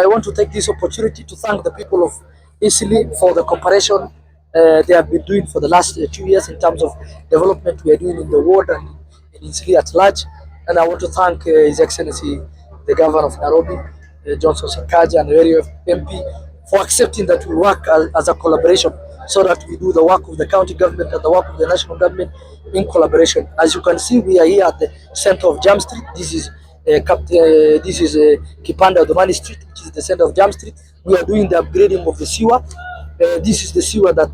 I want to take this opportunity to thank the people of Eastleigh for the cooperation they have been doing for the last 2 years in terms of development we are doing in the ward and in Eastleigh at large. And I want to thank His Excellency the Governor of Nairobi, Johnson Sakaja, and the area of MP for accepting that we work as a collaboration so that we do the work of the county government and the work of the national government in collaboration. As you can see, we are here at the center of Jam Street. This is Kipande Athumani Street, which is the center of Jam Street. We are doing the upgrading of the sewer. This is the sewer that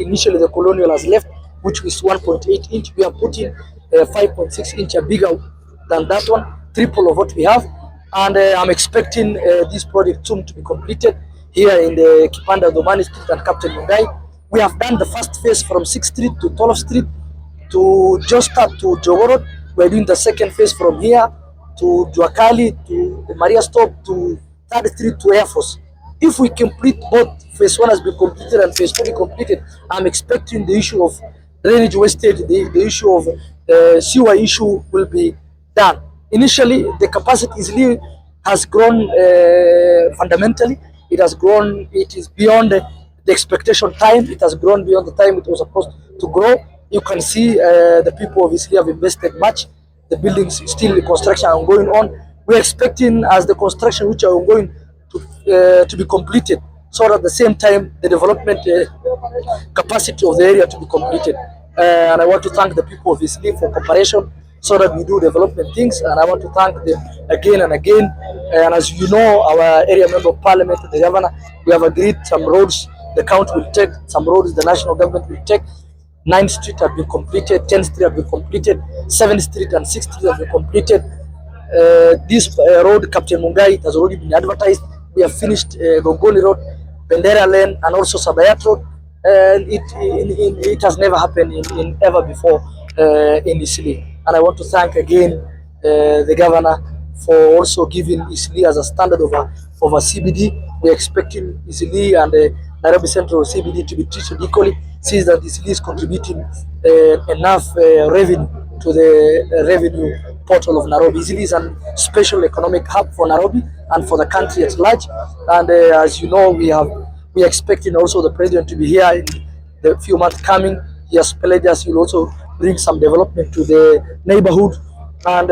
initially the colonial has left, which was 1.8 inch. We are putting 5.6 inch bigger than that one, triple of what we have. And I'm expecting this project soon to be completed here in the Kipande Athumani Street and Captain Mungai. We have done the first phase from 6th Street to 12th Street to Josta to Jogorod. We're doing the second phase from here to Juakali to the Maria Stop to 3rd Street to Air Force. If we complete both, phase 1 has been completed and phase 2 be completed, I'm expecting the issue of drainage wastage, the issue of sewer issue will be done. Initially, the capacity easily has grown fundamentally. It has grown, it is beyond the expectation time. It has grown beyond the time it was supposed to grow. You can see the people obviously have invested much. The buildings still the construction are going on. We're expecting as the construction which are ongoing to be completed, so that at the same time the development capacity of the area to be completed. And I want to thank the people of Eastleigh for cooperation so that we do development things, and I want to thank them again and again. And as you know, our area member of parliament, the governor, we have agreed some roads the county will take, some roads the national government will take. 9th Street have been completed, 10th Street have been completed, 7th Street and 6th Street have been completed. This road, Captain Mungai, has already been advertised. We have finished Gongoni Road, Bendera Lane, and also Sabayat Road. And it has never happened in ever before in Eastleigh. And I want to thank again the governor for also giving Eastleigh as a standard of a CBD. We're expecting Eastleigh and Nairobi Central CBD to be treated equally, since that Eastleigh is contributing enough revenue to the revenue portal of Nairobi. Eastleigh is a special economic hub for Nairobi and for the country at large. And as you know, we are expecting also the president to be here in the few months coming. He has pledged us he will also bring some development to the neighborhood, and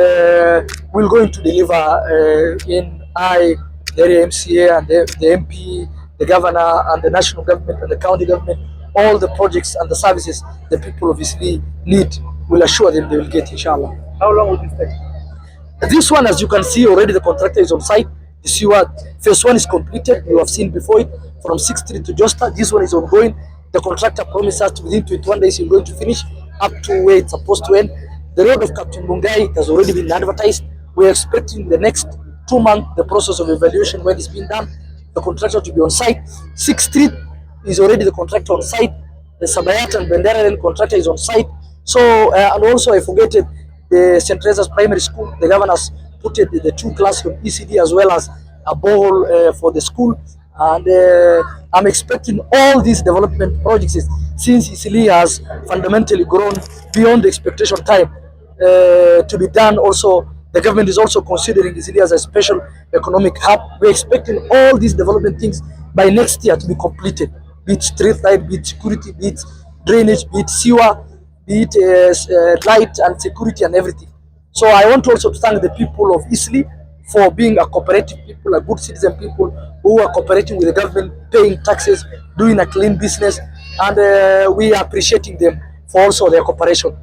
we're going to deliver in the area MCA and the MP, the governor and the national government and the county government, all the projects and the services the people of Eastleigh need. Will assure them they will get, inshallah. How long will this take? This one, as you can see, already the contractor is on site. The sewer phase 1 is completed. You have seen before it from 6th Street to Josta. This one is ongoing. The contractor promised us within 21 days he's going to finish up to where it's supposed to end. The road of Captain Mungai has already been advertised. We're expecting the next 2 months the process of evaluation when it's been done, the contractor to be on site. 6th Street is already the contractor on site. The Sabayat and Bendera Lane contractor is on site. So and also I forget it, the St. Teresa's Primary School, the governor has put it the 2 classroom ECD as well as a borehole for the school. And I'm expecting all these development projects, since Eastleigh has fundamentally grown beyond the expectation time, to be done. Also, the government is also considering Eastleigh as a special economic hub. We're expecting all these development things by next year to be completed, be it street light, be it security, be it drainage, be it sewer, be it light and security and everything. So I want also to thank the people of Eastleigh for being a cooperative people, a good citizen people who are cooperating with the government, paying taxes, doing a clean business, and we are appreciating them for also their cooperation.